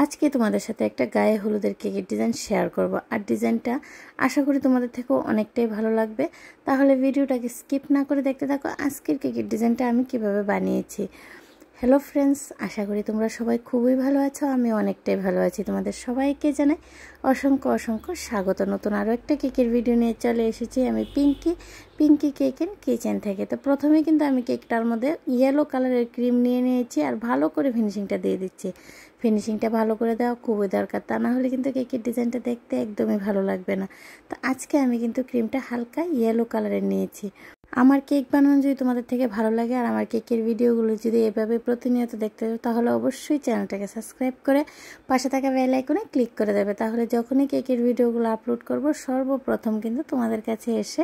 আজকে তোমাদের সাথে একটা গায়ে হলুদের কেকের ডিজাইন শেয়ার করব আর ডিজাইনটা আশা করি তোমাদের থেকেও অনেকটাই ভালো লাগবে। তাহলে ভিডিওটাকে স্কিপ না করে দেখতে থাকো আজকের কেকের ডিজাইনটা আমি কিভাবে বানিয়েছি। হ্যালো ফ্রেন্ডস, আশা করি তোমরা সবাই খুবই ভালো আছো, আমি অনেকটাই ভালো আছি। তোমাদের সবাইকে জানাই অসংখ্য স্বাগত। নতুন আরও একটা কেকের ভিডিও নিয়ে চলে এসেছি আমি পিঙ্কি কেক এন্ড কিচেন থেকে। তো প্রথমে কিন্তু আমি কেকটার মধ্যে ইয়েলো কালারের ক্রিম নিয়ে নিয়েছি আর ভালো করে ফিনিশিংটা দিয়ে দিচ্ছি। ফিনিশিংটা ভালো করে দেওয়া খুবই দরকার, তা না হলে কিন্তু কেকের ডিজাইনটা দেখতে একদমই ভালো লাগবে না। তো আজকে আমি কিন্তু ক্রিমটা হালকা ইয়েলো কালারের নিয়েছি। আমার কেক বানানো যদি তোমাদের থেকে ভালো লাগে আর আমার কেকের ভিডিওগুলো যদি এভাবে প্রতিনিয়ত দেখতে চাও তাহলে অবশ্যই চ্যানেলটাকে সাবস্ক্রাইব করে পাশে থাকা বেল আইকনে ক্লিক করে দেবে। তাহলে যখনই কেকের ভিডিওগুলো আপলোড করব সর্বপ্রথম কিন্তু তোমাদের কাছে এসে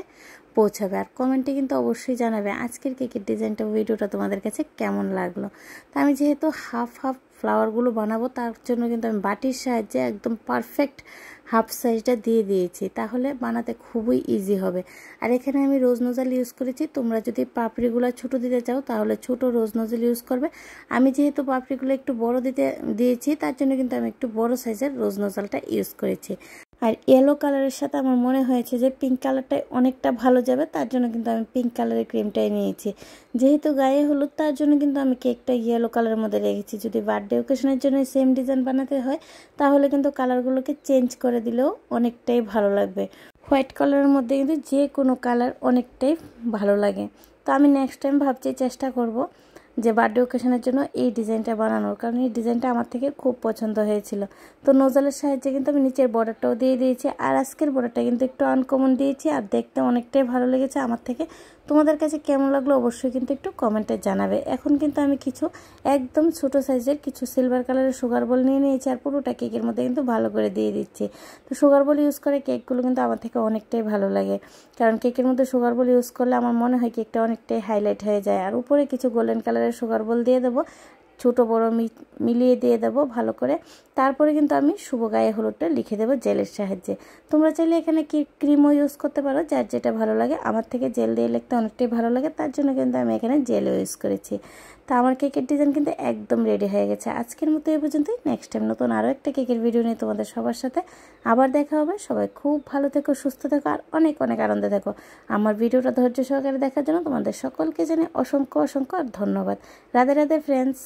পৌঁছাবে। আর কমেন্টে কিন্তু অবশ্যই জানাবে আজকের কেকের ডিজাইনটা ভিডিওটা তোমাদের কাছে কেমন লাগলো। তা আমি যেহেতু হাফ ফ্লাওয়ারগুলো বানাবো তার জন্য কিন্তু আমি বাটির সাহায্যে একদম পারফেক্ট হাফ সাইজটা দিয়ে দিয়েছি, তাহলে বানাতে খুবই ইজি হবে। আর এখানে আমি রোজ নোজেল ইউজ করেছি। তোমরা যদি পাপড়িগুলো ছোটো দিতে চাও তাহলে ছোট রোজ নোজেল ইউজ করবে। আমি যেহেতু পাপড়িগুলো একটু বড় দিয়েছি তার জন্য কিন্তু আমি একটু বড় সাইজের রোজ নোজেলটা ইউজ করেছি। আর ইয়েলো কালারের সাথে আমার মনে হয়েছে যে পিঙ্ক কালারটাই অনেকটা ভালো যাবে, তার জন্য কিন্তু আমি পিঙ্ক কালারের ক্রিমটাই নিয়েছি। যেহেতু গায়ে হলুদ তার জন্য কিন্তু আমি কেকটা ইয়েলো কালারের মধ্যে রেখেছি। যদি বার্থডে ওকেশনের জন্য সেম ডিজাইন বানাতে হয় তাহলে কিন্তু কালারগুলোকে চেঞ্জ করে দিলেও অনেকটাই ভালো লাগবে। হোয়াইট কালারের মধ্যে কিন্তু যে কোনো কালার অনেকটাই ভালো লাগে। তো আমি নেক্সট টাইম ভাবছি চেষ্টা করব যে বার্থডে ওকেশনের জন্য এই ডিজাইনটা বানানোর, কারণ এই ডিজাইনটা আমার থেকে খুব পছন্দ হয়েছিল। তো নোজেলের সাহায্যে কিন্তু আমি নিচের বর্ডারটাও দিয়ে দিয়েছি। আর আজকের বর্ডারটা কিন্তু একটু আনকমন দিয়েছি আর দেখতে অনেকটাই ভালো লেগেছে আমার থেকে। তোমাদের কাছে কেমন লাগলো অবশ্যই কিন্তু একটু কমেন্টে জানাবে। এখন কিন্তু আমি কিছু একদম ছোটো সাইজের কিছু সিলভার কালারের সুগার বল নিয়ে নিয়েছি আর পুরোটা কেকের মধ্যে কিন্তু ভালো করে দিয়ে দিচ্ছি। তো সুগার বল ইউজ করে কেকগুলো কিন্তু আমার থেকে অনেকটাই ভালো লাগে, কারণ কেকের মধ্যে সুগার বল ইউজ করলে আমার মনে হয় কেকটা অনেকটাই হাইলাইট হয়ে যায়। আর উপরে কিছু গোল্ডেন কালারের সুগার বল দিয়ে দেবো, ছোটো বড় মিলিয়ে দিয়ে দেবো ভালো করে। তারপরে কিন্তু আমি শুভ গায়ে হলুদটা লিখে দেবো জেলের সাহায্যে। তোমরা চাইলে এখানে ক্রিমও ইউজ করতে পারো, যার যেটা ভালো লাগে। আমার থেকে জেল দিয়ে লিখতে অনেকটাই ভালো লাগে, তার জন্য কিন্তু আমি এখানে জেলও ইউজ করেছি। তো আমার কেকের ডিজাইন কিন্তু একদম রেডি হয়ে গেছে। আজকের মতো এই পর্যন্তই। নেক্সট টাইম নতুন আরও একটা কেকের ভিডিও নিয়ে তোমাদের সবার সাথে আবার দেখা হবে। সবাই খুব ভালো থেকো, সুস্থ থেকো আর অনেক আনন্দে থেকো। আমার ভিডিওটা ধৈর্য সহকারে দেখার জন্য তোমাদের সকলকে জানাই অসংখ্য ধন্যবাদ। রাধে রাধে ফ্রেন্ডস।